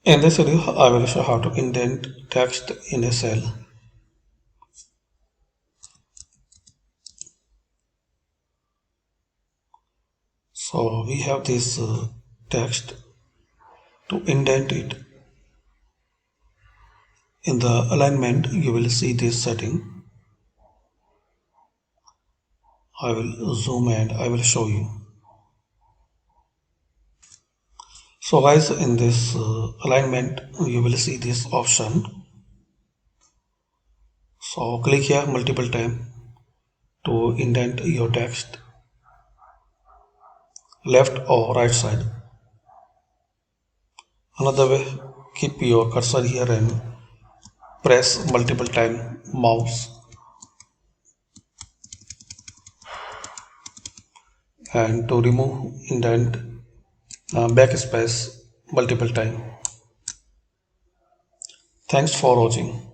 In this video, I will show how to indent text in a cell. So we have this text. To indent it in the alignment, you will see this setting. I will zoom and I will show you. So guys, in this alignment, you will see this option. So click here multiple times to indent your text, left or right side. Another way, keep your cursor here and press multiple time mouse, and to remove indent, backspace multiple time. Thanks for watching.